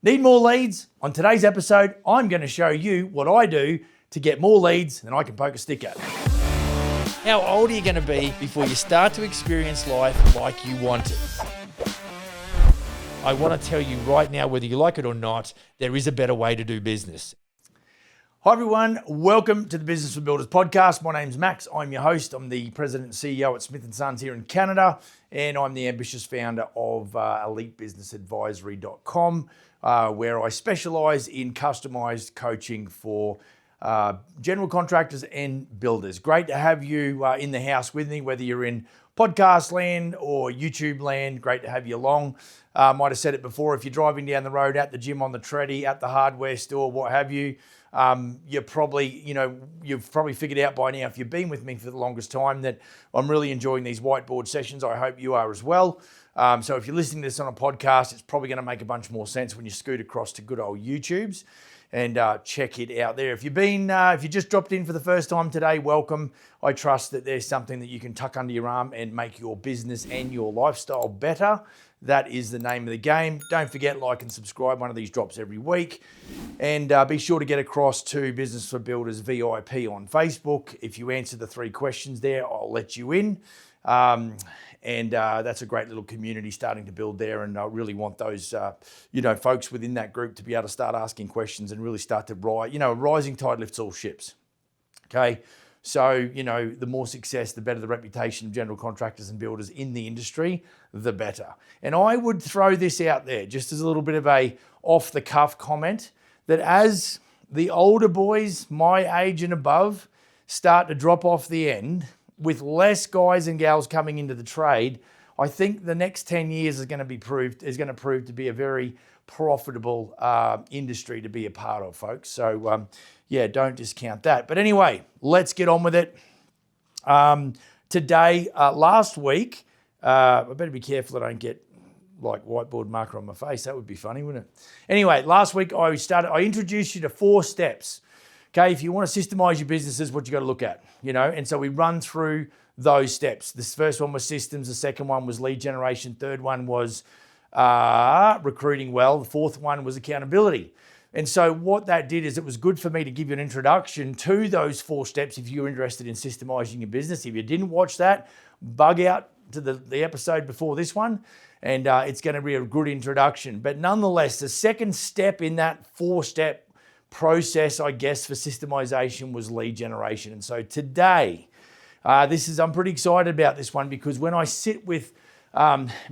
Need more leads? On today's episode, I'm going to show you what I do to get more leads than I can poke a stick at. How old are you going to be before you start to experience life like you want it? I want to tell you right now, whether you like it or not, there is a better way to do business. Hi everyone, welcome to the Business for Builders podcast. My name's Max, I'm your host. I'm the president and CEO at Smith & Sons here in Canada, and I'm the ambitious founder of elitebusinessadvisory.com, where I specialize in customized coaching for general contractors and builders. Great to have you in the house with me, whether you're in podcast land or YouTube land. Great to have you along. Might have said it before, if you're driving down the road, at the gym, on the treadie, at the hardware store, what have you, you've probably figured out by now, if you've been with me for the longest time, that I'm really enjoying these whiteboard sessions. I hope you are as well. So if you're listening to this on a podcast, it's probably going to make a bunch more sense when you scoot across to good old YouTubes and check it out there. If you just dropped in for the first time today, welcome. I trust that there's something that you can tuck under your arm and make your business and your lifestyle better. That is the name of the game. Don't forget, like and subscribe. One of these drops every week. And be sure to get across to Business for Builders VIP on Facebook. If you answer the 3 questions there, I'll let you in. And that's a great little community starting to build there. And I really want those, folks within that group to be able to start asking questions and really start to rise. A rising tide lifts all ships. Okay. So, the more success, the better the reputation of general contractors and builders in the industry, the better. And I would throw this out there just as a little bit of a off the cuff comment, that as the older boys, my age and above, start to drop off the end, with less guys and gals coming into the trade, I think the next 10 years is going to prove to be a very profitable industry to be a part of, folks. So, don't discount that. But anyway, let's get on with it. Today, last week, I better be careful I don't get like whiteboard marker on my face. That would be funny, wouldn't it? Anyway, last week I introduced you to 4 steps. Okay, if you want to systemize your businesses, what you got to look at, and so we run through those steps. This first one was systems. The second one was lead generation. Third one was recruiting well. The fourth one was accountability. And so what that did is it was good for me to give you an introduction to those 4 steps if you're interested in systemizing your business. If you didn't watch that, bug out to the episode before this one, and it's going to be a good introduction. But nonetheless, the second step in that 4-step process, I guess, for systemization was lead generation. And so today, I'm pretty excited about this one, because when I sit with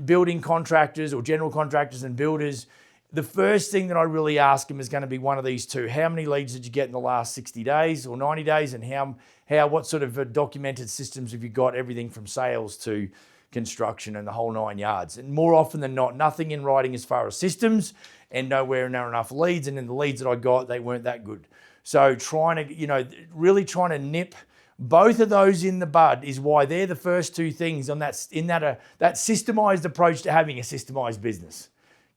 building contractors or general contractors and builders, the first thing that I really ask them is going to be one of these 2. How many leads did you get in the last 60 days or 90 days? And what sort of documented systems have you got? Everything from sales to construction and the whole 9 yards. And more often than not, nothing in writing as far as systems, and nowhere near enough leads. And then the leads that I got, they weren't that good. So really trying to nip both of those in the bud is why they're the first 2 things on that systemized approach to having a systemized business.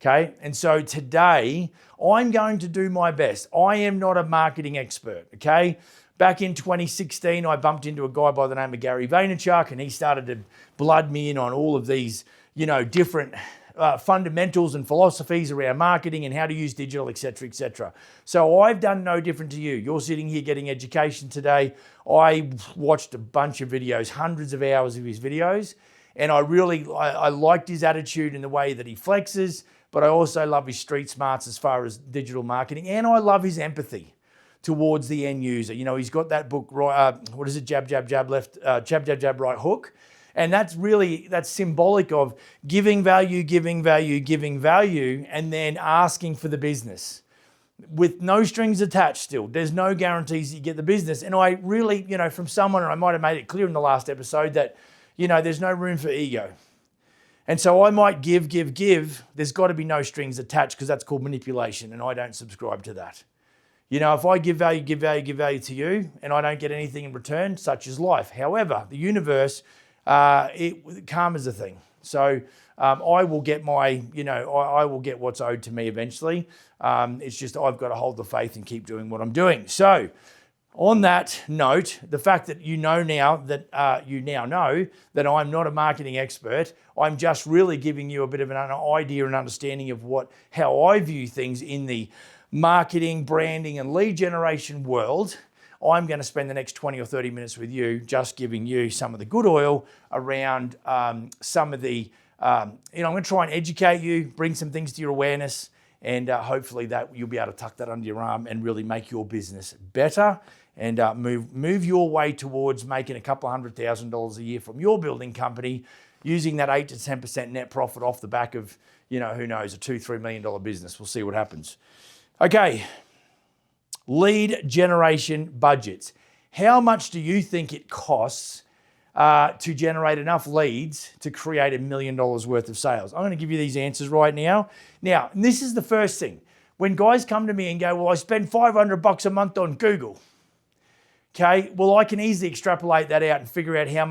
Okay. And so today I'm going to do my best. I am not a marketing expert. Okay. Back in 2016, I bumped into a guy by the name of Gary Vaynerchuk, and he started to blood me in on all of these, different fundamentals and philosophies around marketing and how to use digital, et cetera, et cetera. So I've done no different to you. You're sitting here getting education today. I watched a bunch of videos, hundreds of hours of his videos, and I liked his attitude and the way that he flexes, but I also love his street smarts as far as digital marketing, and I love his empathy towards the end user. He's got that book, what is it? Jab, jab, jab, left, jab, jab, jab, right hook. And that's symbolic of giving value, and then asking for the business with no strings attached still. There's no guarantees that you get the business. And I really, from someone, and I might have made it clear in the last episode that, there's no room for ego. And so I might give. There's got to be no strings attached, because that's called manipulation, and I don't subscribe to that. If I give value to you, and I don't get anything in return, such is life. However, the universe, karma's a thing. So I will get I will get what's owed to me eventually. It's just I've got to hold the faith and keep doing what I'm doing. So On that note, the fact that you now know that I'm not a marketing expert, I'm just really giving you a bit of an idea and understanding of how I view things in the marketing, branding, and lead generation world. I'm going to spend the next 20 or 30 minutes with you just giving you some of the good oil around some of the, I'm going to try and educate you, bring some things to your awareness, and hopefully that you'll be able to tuck that under your arm and really make your business better and move your way towards making a couple of $100,000 a year from your building company using that 8 to 10% net profit off the back of, who knows, a $2-3 million business. We'll see what happens. Okay, lead generation budgets. How much do you think it costs to generate enough leads to create $1 million worth of sales? I'm going to give you these answers right now. Now, this is the first thing. When guys come to me and go, well, I spend $500 a month on Google. Okay, well, I can easily extrapolate that out and figure out how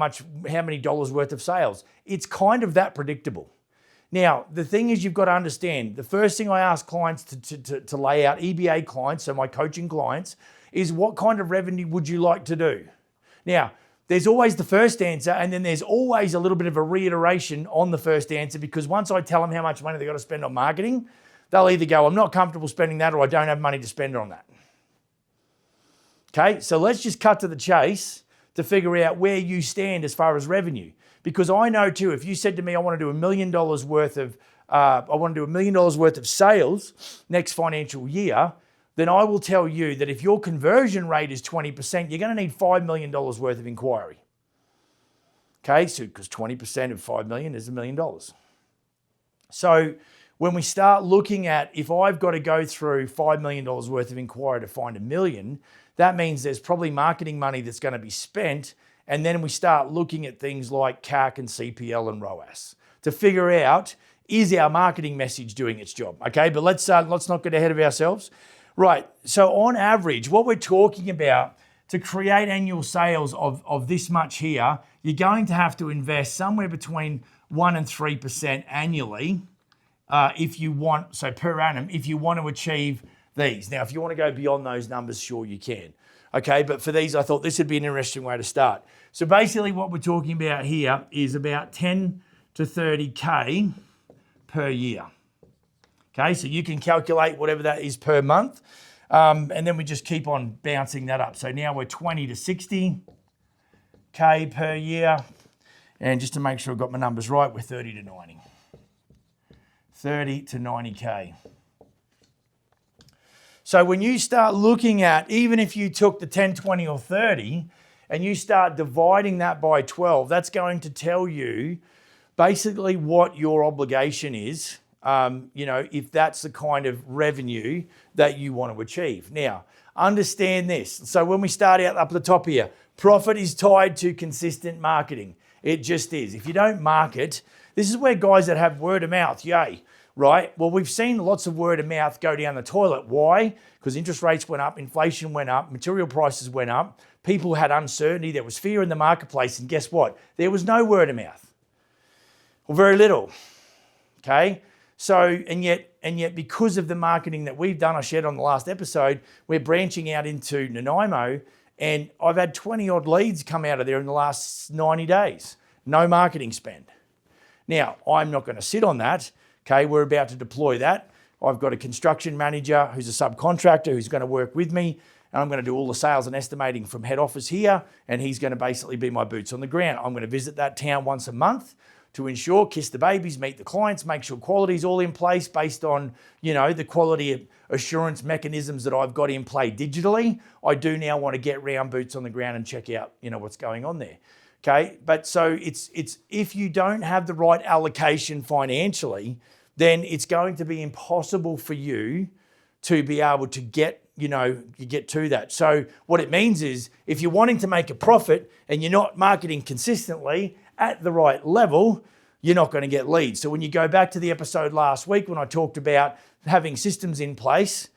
many dollars worth of sales. It's kind of that predictable. Now, the thing is, you've got to understand, the first thing I ask clients to lay out, EBA clients, so my coaching clients, is what kind of revenue would you like to do? Now, there's always the first answer, and then there's always a little bit of a reiteration on the first answer, because once I tell them how much money they've got to spend on marketing, they'll either go, I'm not comfortable spending that, or I don't have money to spend on that. Okay, so let's just cut to the chase to figure out where you stand as far as revenue. Because I know too, if you said to me, I want to do $1 million worth of sales next financial year, then I will tell you that if your conversion rate is 20%, you're going to need $5 million worth of inquiry. Okay, so because 20% of $5 million is $1 million. So when we start looking at, if I've got to go through $5 million worth of inquiry to find $1 million, that means there's probably marketing money that's going to be spent. And then we start looking at things like CAC and CPL and ROAS to figure out, is our marketing message doing its job? Okay, but let's not get ahead of ourselves. Right, so on average, what we're talking about, to create annual sales of this much here, you're going to have to invest somewhere between 1 and 3% annually per annum, if you want to achieve these. Now, if you want to go beyond those numbers, sure you can. Okay, but for these, I thought this would be an interesting way to start. So basically what we're talking about here is about 10 to 30K per year. Okay, so you can calculate whatever that is per month. And then we just keep on bouncing that up. So now we're 20 to 60K per year. And just to make sure I've got my numbers right, we're 30 to 90. 30 to 90K. So when you start looking at, even if you took the 10, 20, or 30, and you start dividing that by 12, that's going to tell you basically what your obligation is, if that's the kind of revenue that you want to achieve. Now, understand this. So when we start out up at the top here, profit is tied to consistent marketing. It just is. If you don't market, this is where guys that have word of mouth, yay. Right? Well, we've seen lots of word of mouth go down the toilet. Why? Because interest rates went up, inflation went up, material prices went up, people had uncertainty, there was fear in the marketplace, and guess what? There was no word of mouth, or very little. Okay? So, and yet because of the marketing that we've done, I shared on the last episode, we're branching out into Nanaimo, and I've had 20 odd leads come out of there in the last 90 days. No marketing spend. Now, I'm not going to sit on that. Okay, we're about to deploy that. I've got a construction manager who's a subcontractor who's going to work with me, and I'm going to do all the sales and estimating from head office here, and he's going to basically be my boots on the ground. I'm going to visit that town once a month to ensure, kiss the babies, meet the clients, make sure quality's all in place based on, the quality assurance mechanisms that I've got in play digitally. I do now want to get round boots on the ground and check out, what's going on there. Okay, but so it's if you don't have the right allocation financially, then it's going to be impossible for you to be able to get to that. So what it means is, if you're wanting to make a profit and you're not marketing consistently at the right level, you're not going to get leads. So when you go back to the episode last week when I talked about having systems in place,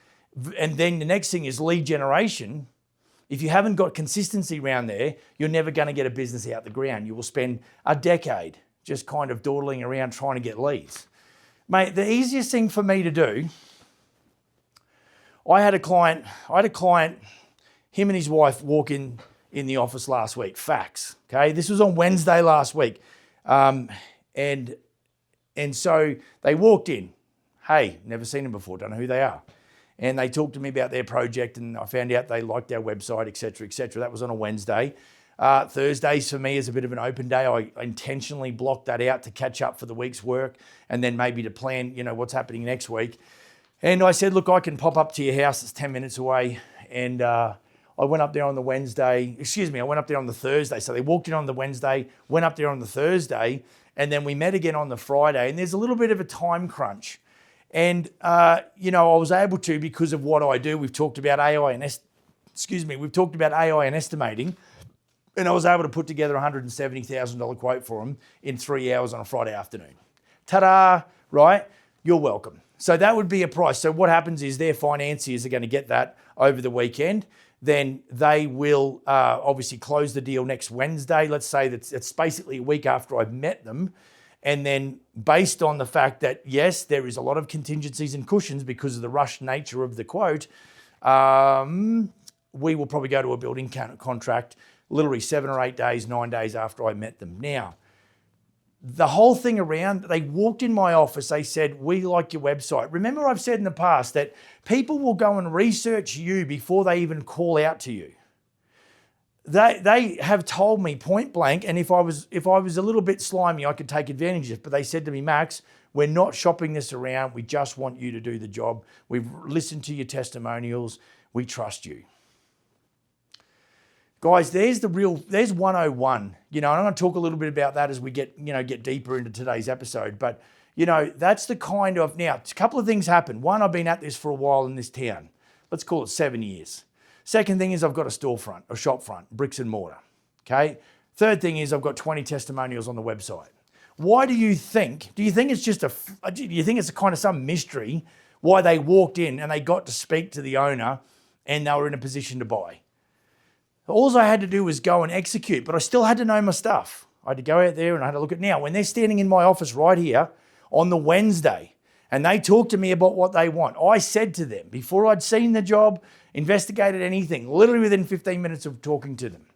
and then the next thing is lead generation, if you haven't got consistency around there, you're never going to get a business out the ground. You will spend a decade just kind of dawdling around trying to get leads. Mate, the easiest thing for me to do, I had a client, him and his wife walk in the office last week. Facts, okay? This was on Wednesday last week. And so they walked in. Hey, never seen them before, don't know who they are. And they talked to me about their project, and I found out they liked our website, et cetera, et cetera. That was on a Wednesday. Thursdays for me is a bit of an open day. I intentionally blocked that out to catch up for the week's work and then maybe to plan, what's happening next week. And I said, look, I can pop up to your house. It's 10 minutes away. And I went up there on the I went up there on the Thursday. So they walked in on the Wednesday, went up there on the Thursday, and then we met again on the Friday. And there's a little bit of a time crunch. And, I was able to, because of what I do, we've talked about AI and estimating, and I was able to put together a $170,000 quote for them in 3 hours on a Friday afternoon. Ta-da, right? You're welcome. So that would be a price. So what happens is their financiers are going to get that over the weekend. Then they will obviously close the deal next Wednesday. Let's say that it's basically a week after I've met them. And then based on the fact that, yes, there is a lot of contingencies and cushions because of the rushed nature of the quote, we will probably go to a building contract literally 7 or 8 days, 9 days after I met them. Now, the whole thing around, they walked in my office, they said, we like your website. Remember, I've said in the past that people will go and research you before they even call out to you. They have told me point blank, and if I was a little bit slimy, I could take advantage of it. But they said to me, Max, we're not shopping this around. We just want you to do the job. We've listened to your testimonials. We trust you. Guys, there's 101. And I'm going to talk a little bit about that as we get deeper into today's episode. But, that's the kind of, now, a couple of things happen. One, I've been at this for a while in this town. Let's call it 7 years. Second thing is I've got a storefront, a shop front, bricks and mortar, okay? Third thing is I've got 20 testimonials on the website. Why do you think it's just do you think it's a kind of some mystery why they walked in and they got to speak to the owner and they were in a position to buy? All I had to do was go and execute, but I still had to know my stuff. I had to go out there and I had to look at now. When they're standing in my office right here on the Wednesday and they talk to me about what they want, I said to them, before I'd seen the job, investigated anything, literally within 15 minutes of talking to them,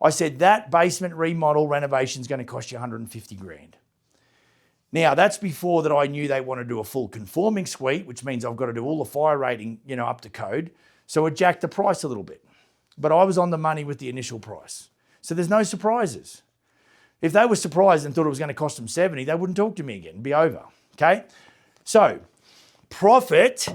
I said, that basement remodel renovation is going to cost you 150 grand. Now, that's before that I knew they want to do a full conforming suite, which means I've got to do all the fire rating, up to code. So it jacked the price a little bit. But I was on the money with the initial price. So there's no surprises. If they were surprised and thought it was going to cost them 70, they wouldn't talk to me again. It'd be over, okay? So profit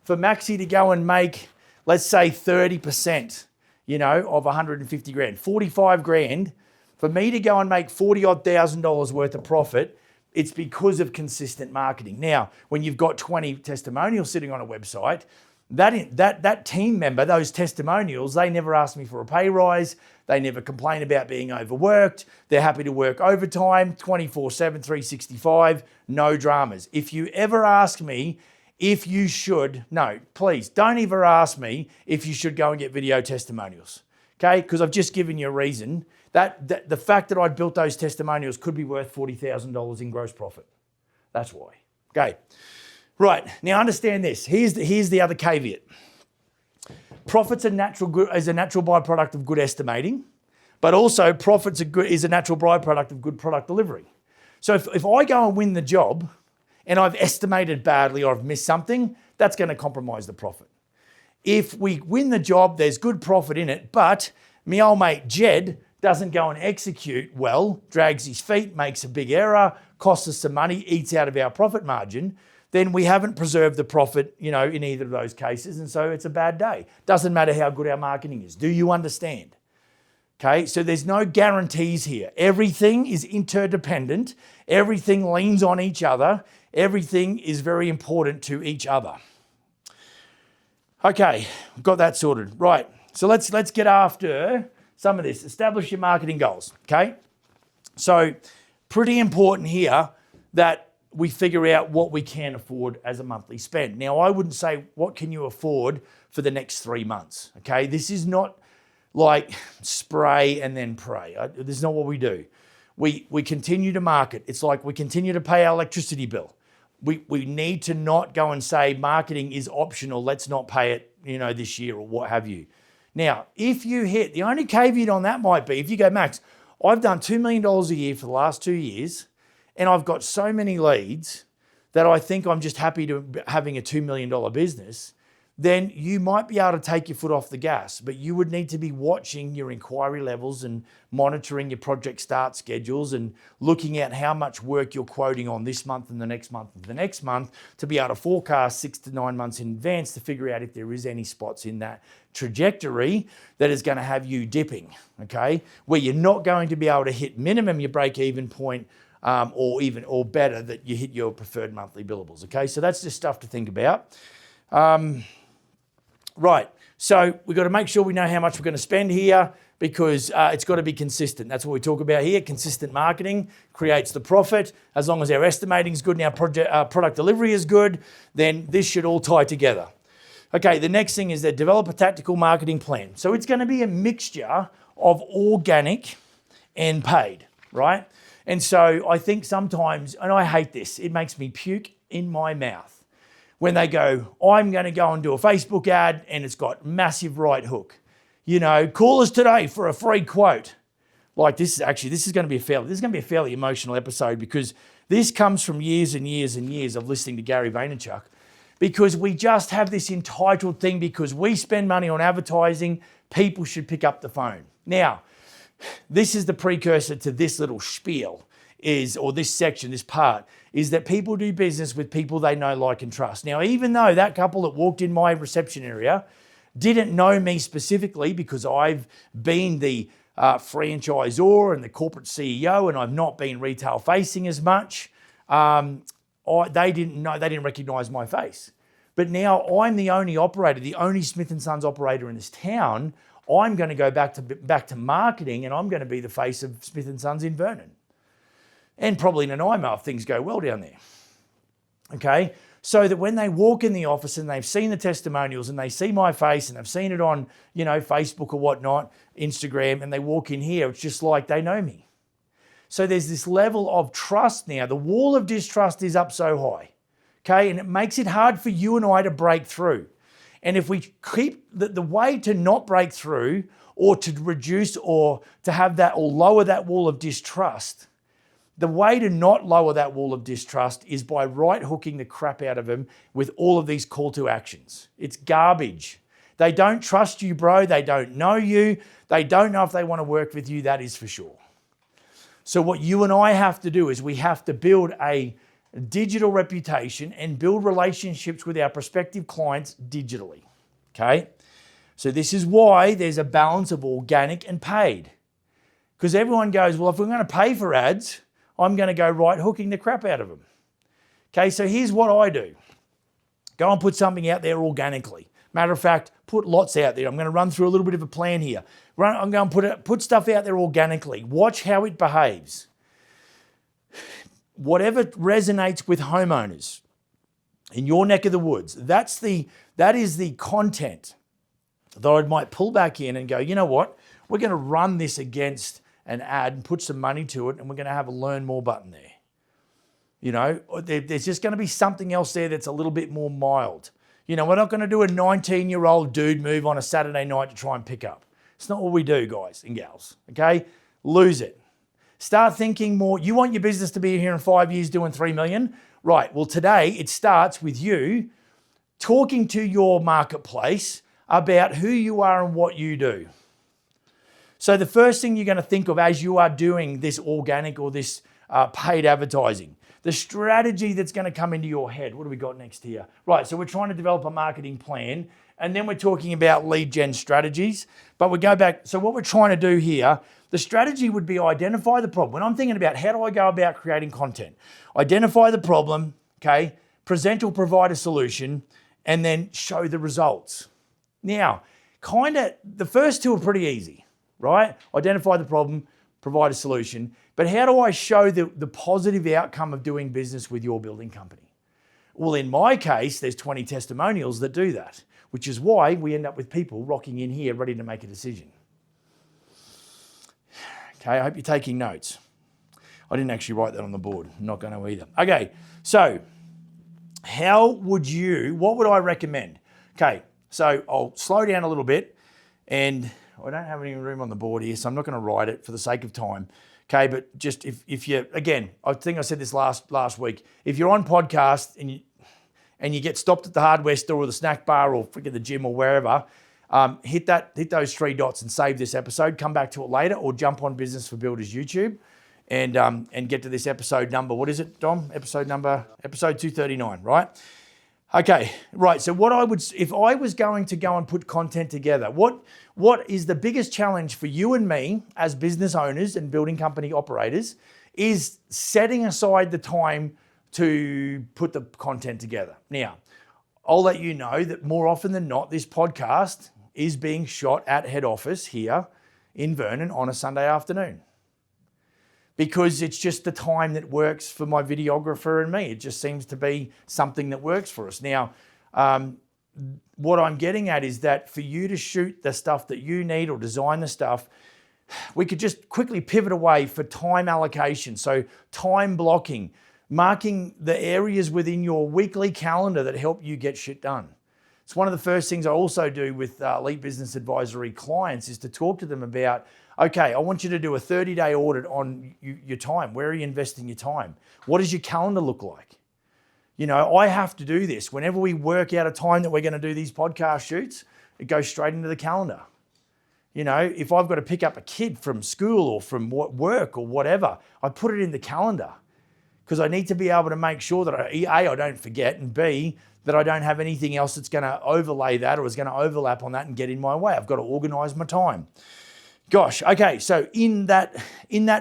for Maxi to go and make, let's say 30%, of 150 grand, 45 grand, for me to go and make $40,000 worth of profit, it's because of consistent marketing. Now, when you've got 20 testimonials sitting on a website, that team member, those testimonials, they never ask me for a pay rise. They never complain about being overworked. They're happy to work overtime, 24/7, 365, no dramas. If you ever ask me if you should, no, please don't ever ask me if you should go and get video testimonials, okay? Because I've just given you a reason. That the fact that I'd built those testimonials could be worth $40,000 in gross profit. That's why, okay? Right, now understand this. Here's the other caveat. Profit's is a natural byproduct of good estimating, but also profits is a natural byproduct of good product delivery. So if I go and win the job and I've estimated badly or I've missed something, that's going to compromise the profit. If we win the job, there's good profit in it, but my old mate Jed doesn't go and execute well, drags his feet, makes a big error, costs us some money, eats out of our profit margin, then we haven't preserved the profit, in either of those cases. And so it's a bad day. Doesn't matter how good our marketing is. Do you understand? Okay, so there's no guarantees here. Everything is interdependent. Everything leans on each other. Everything is very important to each other. Okay, got that sorted. Right, so let's get after some of this. Establish your marketing goals, okay? So pretty important here that we figure out what we can afford as a monthly spend. Now, I wouldn't say what can you afford for the next 3 months, okay? This is not like spray and then pray. This is not what we do. We continue to market. It's like we continue to pay our electricity bill. We need to not go and say marketing is optional, let's not pay it, this year or what have you. Now, if you hit, the only caveat on that might be if you go, Max, I've done $2 million a year for the last 2 years, and I've got so many leads that I think I'm just happy to having a $2 million business, then you might be able to take your foot off the gas, but you would need to be watching your inquiry levels and monitoring your project start schedules and looking at how much work you're quoting on this month and the next month and the next month to be able to forecast 6 to 9 months in advance to figure out if there is any spots in that trajectory that is going to have you dipping, okay? Where you're not going to be able to hit minimum your break-even point or better that you hit your preferred monthly billables, okay? So that's just stuff to think about. Right, so we've got to make sure we know how much we're going to spend here because it's got to be consistent. That's what we talk about here. Consistent marketing creates the profit. As long as our estimating is good and our product delivery is good, then this should all tie together. Okay, the next thing is that develop a tactical marketing plan. So it's going to be a mixture of organic and paid, right? And so I think sometimes, and I hate this, it makes me puke in my mouth when they go, I'm going to go and do a Facebook ad and it's got massive right hook. You know, call us today for a free quote. Like this is going to be a fairly emotional episode because this comes from years and years and years of listening to Gary Vaynerchuk, because we just have this entitled thing because we spend money on advertising, people should pick up the phone. Now, this is the precursor to this little spiel this section, this part, is that people do business with people they know, like, and trust. Now, even though that couple that walked in my reception area didn't know me specifically because I've been the franchisor and the corporate CEO and I've not been retail facing as much, they didn't recognize my face. But now I'm the only operator, the only Smith & Sons operator in this town. I'm going to go back to marketing and I'm going to be the face of Smith & Sons in Vernon. And probably Nanaimo if things go well down there. Okay? So that when they walk in the office and they've seen the testimonials and they see my face and they've seen it on, Facebook or whatnot, Instagram, and they walk in here, it's just like they know me. So there's this level of trust now. The wall of distrust is up so high. Okay? And it makes it hard for you and I to break through. And if we keep the way to not break through or to reduce or to have that or lower that wall of distrust, the way to not lower that wall of distrust is by right hooking the crap out of them with all of these call to actions. It's garbage. They don't trust you, bro. They don't know you. They don't know if they want to work with you. That is for sure. So what you and I have to do is we have to build a digital reputation and build relationships with our prospective clients digitally. Okay? So this is why there's a balance of organic and paid. Because everyone goes, well, if we're going to pay for ads, I'm going to go right hooking the crap out of them. Okay, so here's what I do. Go and put something out there organically. Matter of fact, put lots out there. I'm going to run through a little bit of a plan here. I'm going to put stuff out there organically. Watch how it behaves. Whatever resonates with homeowners in your neck of the woods, that is the content that I might pull back in and go, you know what? We're going to run this against an ad and put some money to it, and we're going to have a learn more button there. There's just going to be something else there that's a little bit more mild. We're not going to do a 19-year-old dude move on a Saturday night to try and pick up. It's not what we do, guys and gals, okay? Lose it. Start thinking more. You want your business to be here in 5 years doing 3 million? Right, well, today it starts with you talking to your marketplace about who you are and what you do. So the first thing you're going to think of as you are doing this organic or this paid advertising, the strategy that's going to come into your head. What do we got next here? Right, so we're trying to develop a marketing plan, and then we're talking about lead gen strategies. But we go back, so what we're trying to do here, the strategy would be identify the problem. When I'm thinking about how do I go about creating content, identify the problem, okay, present or provide a solution, and then show the results. Now, the first two are pretty easy. Right? Identify the problem, provide a solution. But how do I show the positive outcome of doing business with your building company? Well, in my case, there's 20 testimonials that do that, which is why we end up with people rocking in here ready to make a decision. Okay, I hope you're taking notes. I didn't actually write that on the board. I'm not going to either. Okay, so what would I recommend? Okay, so I'll slow down a little bit. And I don't have any room on the board here, so I'm not going to write it for the sake of time. Okay, but just if you, again, I think I said this last week, if you're on podcast and you get stopped at the hardware store or the snack bar or freaking the gym or wherever, hit those 3 dots and save this episode. Come back to it later, or jump on Business for Builders YouTube and get to this episode number. What is it, Dom? Episode 239, right? Okay, right. So if I was going to go and put content together, what is the biggest challenge for you and me as business owners and building company operators is setting aside the time to put the content together. Now, I'll let you know that more often than not, this podcast is being shot at head office here in Vernon on a Sunday afternoon, because it's just the time that works for my videographer and me. It just seems to be something that works for us. Now, what I'm getting at is that for you to shoot the stuff that you need or design the stuff, we could just quickly pivot away for time allocation. So time blocking, marking the areas within your weekly calendar that help you get shit done. It's one of the first things I also do with Elite Business Advisory clients is to talk to them about, okay, I want you to do a 30-day audit on your time. Where are you investing your time? What does your calendar look like? You know, I have to do this. Whenever we work out a time that we're going to do these podcast shoots, it goes straight into the calendar. You know, if I've got to pick up a kid from school or from work or whatever, I put it in the calendar because I need to be able to make sure that I don't forget, and B, that I don't have anything else that's going to overlay that or is going to overlap on that and get in my way. I've got to organize my time. Gosh, okay, so in that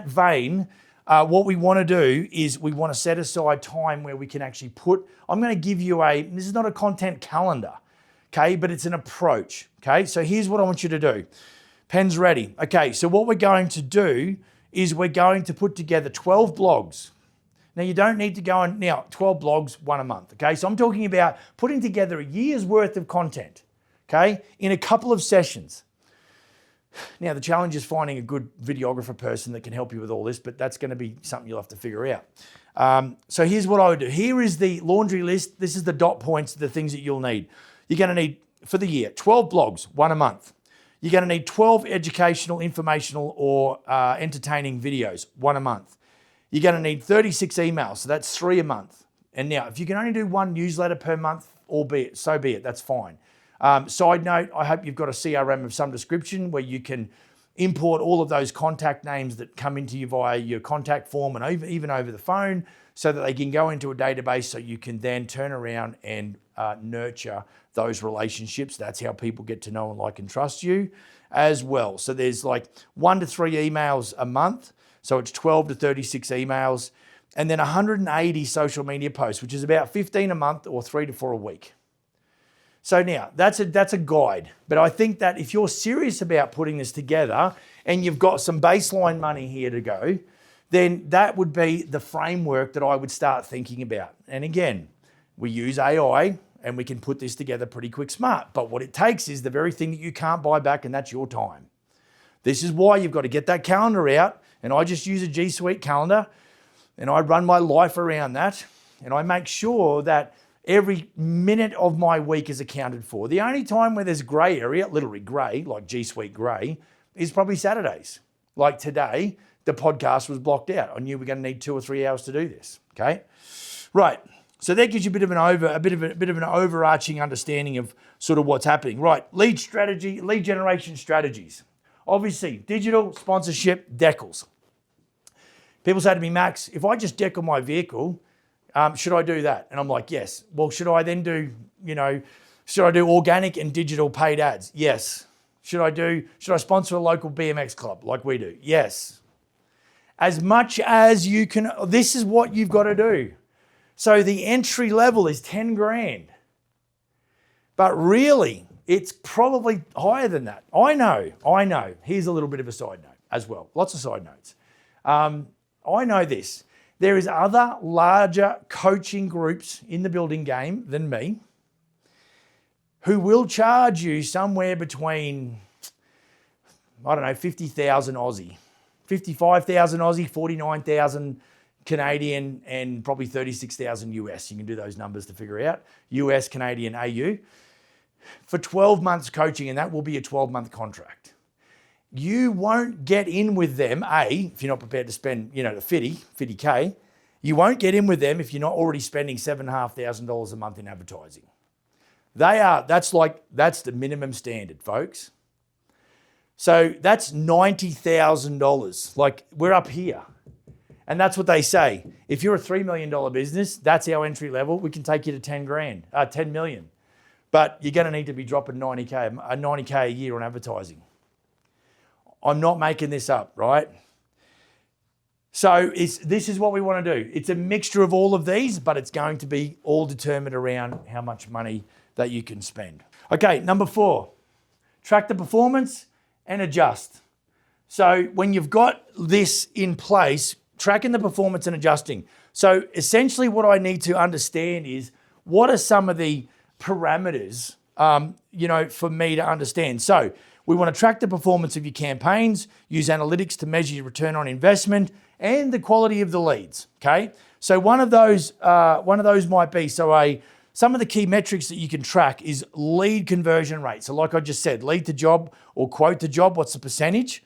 vein, what we want to do is we want to set aside time where we can actually I'm going to give you this is not a content calendar, okay, but it's an approach, okay? So here's what I want you to do. Pen's ready. Okay, so what we're going to do is we're going to put together 12 blogs. Now, you don't need to go 12 blogs, one a month, okay? So I'm talking about putting together a year's worth of content, okay, in a couple of sessions. Now, the challenge is finding a good videographer person that can help you with all this, but that's going to be something you'll have to figure out. So here's what I would do. Here is the laundry list. This is the dot points, the things that you'll need. You're going to need, for the year, 12 blogs, one a month. You're going to need 12 educational, informational, or entertaining videos, one a month. You're going to need 36 emails, so that's 3 a month. And now, if you can only do 1 newsletter per month, so be it, that's fine. Side note, I hope you've got a CRM of some description where you can import all of those contact names that come into you via your contact form and even over the phone, so that they can go into a database so you can then turn around and nurture those relationships. That's how people get to know and like and trust you as well. So there's like 1 to 3 emails a month. So it's 12 to 36 emails, and then 180 social media posts, which is about 15 a month or 3 to 4 a week. So now that's a guide, but I think that if you're serious about putting this together and you've got some baseline money here to go, then that would be the framework that I would start thinking about. And again, we use AI and we can put this together pretty quick smart, but what it takes is the very thing that you can't buy back, and that's your time. This is why you've got to get that calendar out, and I just use a G Suite calendar and I run my life around that, and I make sure that every minute of my week is accounted for. The only time where there's gray area, literally gray, like G Suite gray, is probably Saturdays. Like today, the podcast was blocked out. I knew we were going to need 2 or 3 hours to do this. Okay, right. So that gives you a bit of an overarching understanding of sort of what's happening. Right, lead generation strategies. Obviously, digital, sponsorship, decals. People say to me, Max, if I just decal my vehicle, should I do that? And I'm like, yes. Well, should I then do, should I do organic and digital paid ads? Yes. Should I sponsor a local BMX club like we do? Yes. As much as you can, this is what you've got to do. So the entry level is 10 grand. But really, it's probably higher than that. I know. Here's a little bit of a side note as well. Lots of side notes. I know this. There is other larger coaching groups in the building game than me who will charge you somewhere between, 50,000 Aussie, 55,000 Aussie, 49,000 Canadian, and probably 36,000 US. You can do those numbers to figure out. US, Canadian, AU. for 12 months coaching, and that will be a 12-month contract. You won't get in with them, if you're not prepared to spend, the 50K, you won't get in with them if you're not already spending $7,500 a month in advertising. That's the minimum standard, folks. So that's $90,000. Like, we're up here. And that's what they say. If you're a $3 million business, that's our entry level. We can take you to 10 million. But you're going to need to be dropping 90K a year on advertising. I'm not making this up, right? So this is what we want to do. It's a mixture of all of these, but it's going to be all determined around how much money that you can spend. Okay, number 4, track the performance and adjust. So when you've got this in place, tracking the performance and adjusting. So essentially what I need to understand is, what are some of the parameters, for me to understand? So we want to track the performance of your campaigns, use analytics to measure your return on investment and the quality of the leads, okay? So one of those might be, some of the key metrics that you can track is lead conversion rate. So like I just said, lead to job or quote to job, what's the percentage?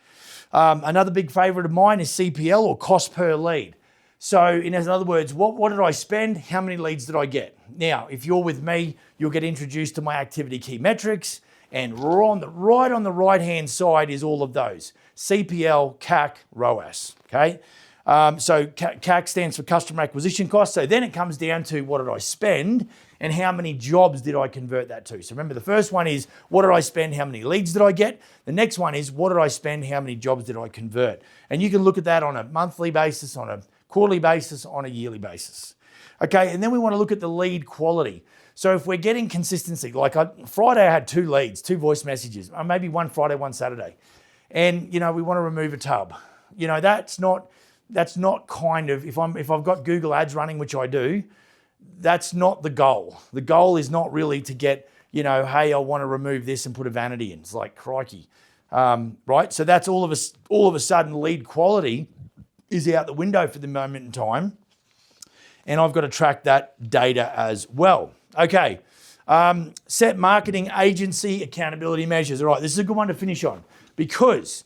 Another big favorite of mine is CPL, or cost per lead. So in other words, what did I spend? How many leads did I get? Now, if you're with me, you'll get introduced to my activity key metrics, and right on the right-hand side is all of those. CPL, CAC, ROAS, okay? So CAC stands for customer acquisition cost. So then it comes down to, what did I spend and how many jobs did I convert that to? So remember, the first one is, what did I spend? How many leads did I get? The next one is, what did I spend? How many jobs did I convert? And you can look at that on a monthly basis, on a quarterly basis, on a yearly basis. Okay, and then we want to look at the lead quality. So if we're getting consistency, like Friday I had 2 leads, 2 voice messages, maybe one Friday, one Saturday. And, we want to remove a tub. That's not kind of, if I've got Google ads running, which I do, that's not the goal. The goal is not really to get, hey, I want to remove this and put a vanity in. It's like, crikey, right? So that's all of a sudden lead quality is out the window for the moment in time. And I've got to track that data as well. Okay, set marketing agency accountability measures. All right, this is a good one to finish on, because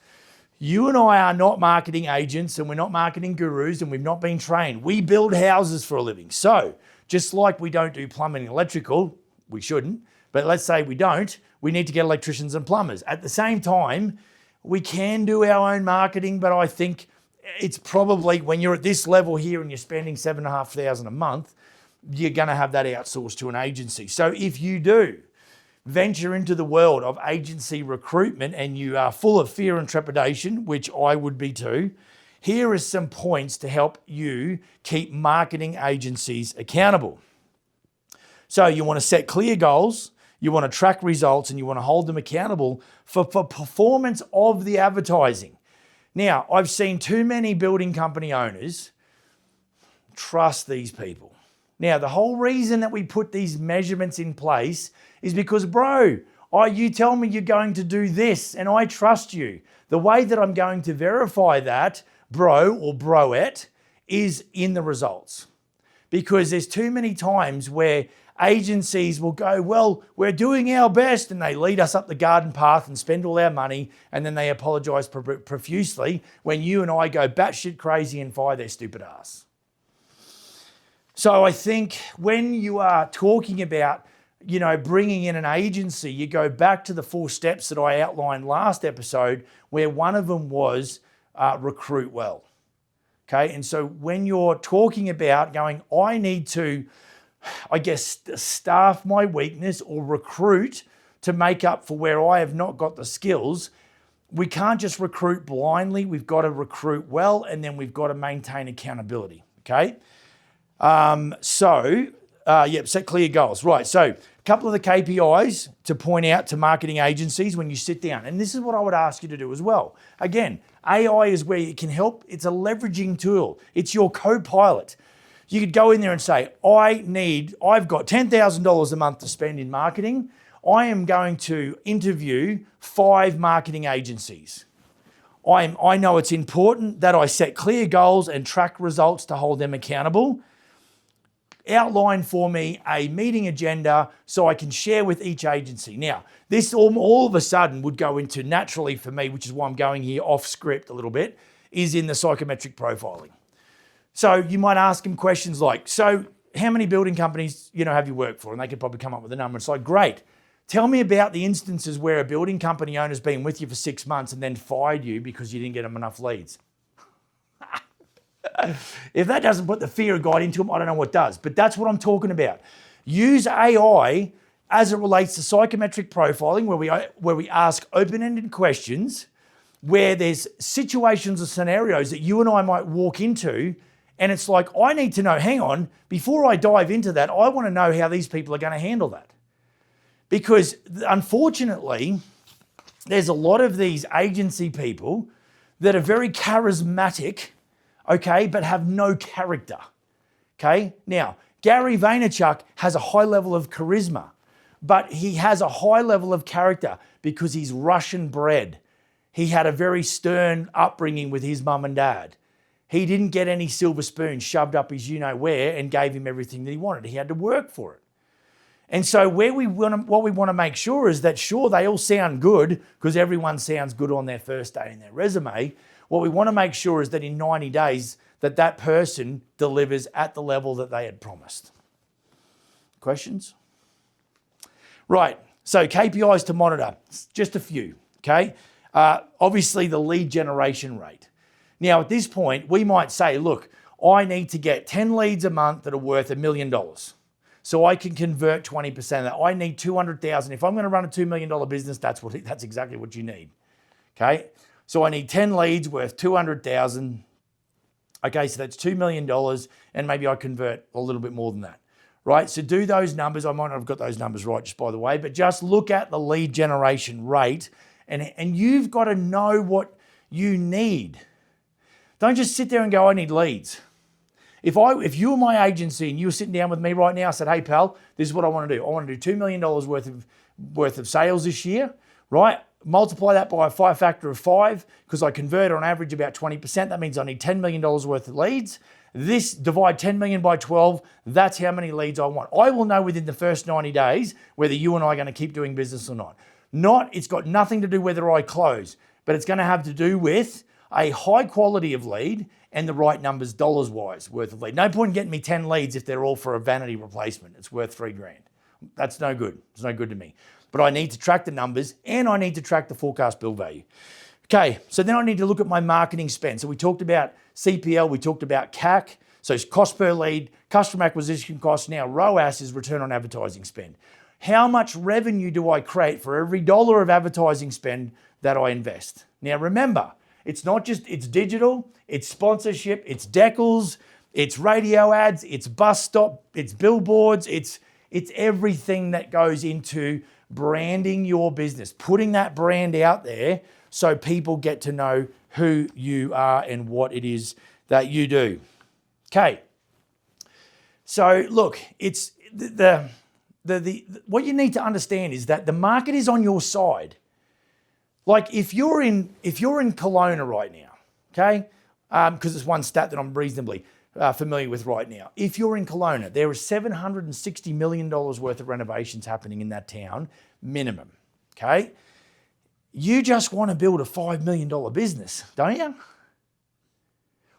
you and I are not marketing agents, and we're not marketing gurus, and we've not been trained. We build houses for a living. So just like we don't do plumbing and electrical, we shouldn't, but let's say we don't, we need to get electricians and plumbers. At the same time, we can do our own marketing, but I think it's probably, when you're at this level here and you're spending $7,500 a month, you're going to have that outsourced to an agency. So if you do venture into the world of agency recruitment and you are full of fear and trepidation, which I would be too, here are some points to help you keep marketing agencies accountable. So you want to set clear goals, you want to track results, and you want to hold them accountable for performance of the advertising. Now, I've seen too many building company owners trust these people. Now, the whole reason that we put these measurements in place is because, you tell me you're going to do this and I trust you. The way that I'm going to verify that, bro or broette, is in the results. Because there's too many times where agencies will go, well, we're doing our best, and they lead us up the garden path and spend all our money, and then they apologize profusely when you and I go batshit crazy and fire their stupid ass. So I think when you are talking about, bringing in an agency, you go back to the 4 steps that I outlined last episode, where one of them was recruit well. Okay, and so when you're talking about going, I need to, staff my weakness or recruit to make up for where I have not got the skills, we can't just recruit blindly. We've got to recruit well, and then we've got to maintain accountability. Okay. Set clear goals. Right. So a couple of the KPIs to point out to marketing agencies when you sit down. And this is what I would ask you to do as well. Again, AI is where it can help. It's a leveraging tool. It's your co-pilot. You could go in there and say, I've got $10,000 a month to spend in marketing. I am going to interview 5 marketing agencies. I know it's important that I set clear goals and track results to hold them accountable. outline for me a meeting agenda so I can share with each agency. Now, this all of a sudden would go into naturally for me, which is why I'm going here off script a little bit, is in the psychometric profiling. So you might ask them questions like, so how many building companies, have you worked for? And they could probably come up with a number. It's like, great. Tell me about the instances where a building company owner's been with you for 6 months and then fired you because you didn't get them enough leads. If that doesn't put the fear of God into them, I don't know what does. But that's what I'm talking about. Use AI as it relates to psychometric profiling, where we ask open-ended questions, where there's situations or scenarios that you and I might walk into, and it's like, I need to know, hang on, before I dive into that, I want to know how these people are going to handle that. Because unfortunately, there's a lot of these agency people that are very charismatic, okay, but have no character, okay? Now, Gary Vaynerchuk has a high level of charisma, but he has a high level of character because he's Russian bred. He had a very stern upbringing with his mum and dad. He didn't get any silver spoon shoved up his you-know-where and gave him everything that he wanted. He had to work for it. And so what we want to make sure is that, sure, they all sound good because everyone sounds good on their first day in their resume. What we want to make sure is that in 90 days that person delivers at the level that they had promised. Questions? Right, so KPIs to monitor, just a few, okay? Obviously the lead generation rate. Now at this point, we might say, look, I need to get 10 leads a month that are worth $1 million. So I can convert 20% of that. I need 200,000. If I'm going to run a $2 million business, that's exactly what you need, okay? So I need 10 leads worth 200,000. Okay, so that's $2 million, and maybe I convert a little bit more than that, right? So do those numbers. I might not have got those numbers right, just by the way, but just look at the lead generation rate, and you've got to know what you need. Don't just sit there and go, I need leads. If you were my agency and you were sitting down with me right now, I said, hey, pal, this is what I want to do. I want to do $2 million worth of sales this year, right? Multiply that by a factor of 5 because I convert on average about 20%. That means I need $10 million worth of leads. This, divide 10 million by 12, that's how many leads I want. I will know within the first 90 days whether you and I are going to keep doing business or not. It's got nothing to do whether I close, but it's going to have to do with a high quality of lead and the right numbers dollars-wise worth of lead. No point in getting me 10 leads if they're all for a vanity replacement. It's worth $3,000. That's no good. It's no good to me. But I need to track the numbers and I need to track the forecast bill value. Okay, so then I need to look at my marketing spend. So we talked about CPL, we talked about CAC, so it's cost per lead, customer acquisition cost. Now ROAS is return on advertising spend. How much revenue do I create for every dollar of advertising spend that I invest? Now remember, it's not just, it's digital, it's sponsorship, it's decals, it's radio ads, it's bus stop, it's billboards, it's everything that goes into branding your business, putting that brand out there so people get to know who you are and what it is that you do. Okay. So look, it's what you need to understand is that the market is on your side. Like if you're in Kelowna right now, okay, because it's one stat that I'm reasonably familiar with right now. If you're in Kelowna, there is $760 million worth of renovations happening in that town, minimum, okay? You just want to build a $5 million business, don't you?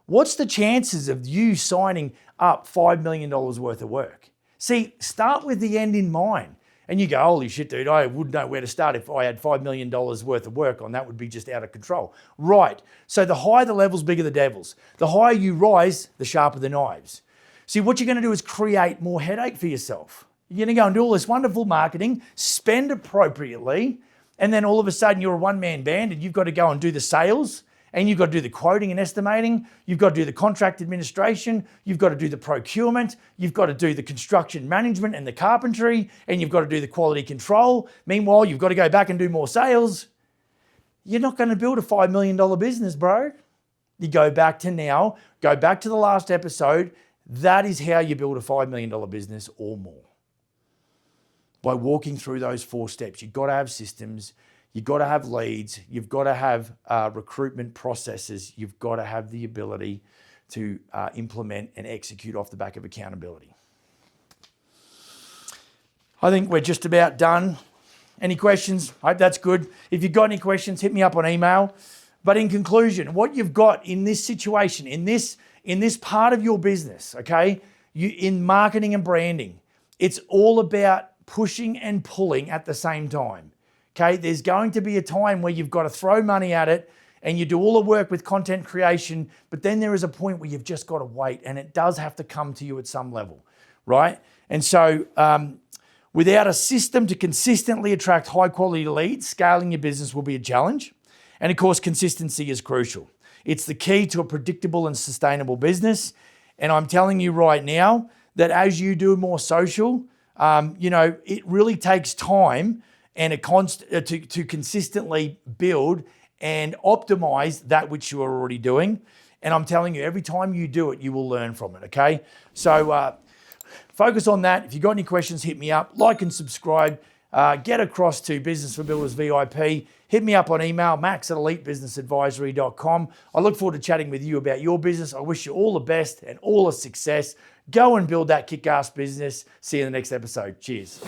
What's the chances of you signing up $5 million worth of work? See, start with the end in mind. And you go, holy shit, dude, I wouldn't know where to start if I had $5 million worth of work on. That would be just out of control. Right. So the higher the levels, bigger the devils. The higher you rise, the sharper the knives. See, what you're going to do is create more headache for yourself. You're going to go and do all this wonderful marketing, spend appropriately, and then all of a sudden you're a one-man band and you've got to go and do the sales, and you've got to do the quoting and estimating, you've got to do the contract administration, you've got to do the procurement, you've got to do the construction management and the carpentry, and you've got to do the quality control. Meanwhile, you've got to go back and do more sales. You're not going to build a $5 million business, bro. You go back to the last episode. That is how you build a $5 million business or more. By walking through those 4 steps. You've got to have systems. You've got to have leads. You've got to have recruitment processes. You've got to have the ability to implement and execute off the back of accountability. I think we're just about done. Any questions? I hope that's good. If you've got any questions, hit me up on email. But in conclusion, what you've got in this situation, in this part of your business, okay, in marketing and branding, it's all about pushing and pulling at the same time. Okay, there's going to be a time where you've got to throw money at it and you do all the work with content creation, but then there is a point where you've just got to wait and it does have to come to you at some level, right? And so without a system to consistently attract high quality leads, scaling your business will be a challenge. And of course, consistency is crucial. It's the key to a predictable and sustainable business. And I'm telling you right now that as you do more social, it really takes time and to consistently build and optimize that which you are already doing. And I'm telling you, every time you do it, you will learn from it, okay? So focus on that. If you've got any questions, hit me up. Like and subscribe. Get across to Business for Builders VIP. Hit me up on email, max@elitebusinessadvisory.com. I look forward to chatting with you about your business. I wish you all the best and all the success. Go and build that kick-ass business. See you in the next episode. Cheers.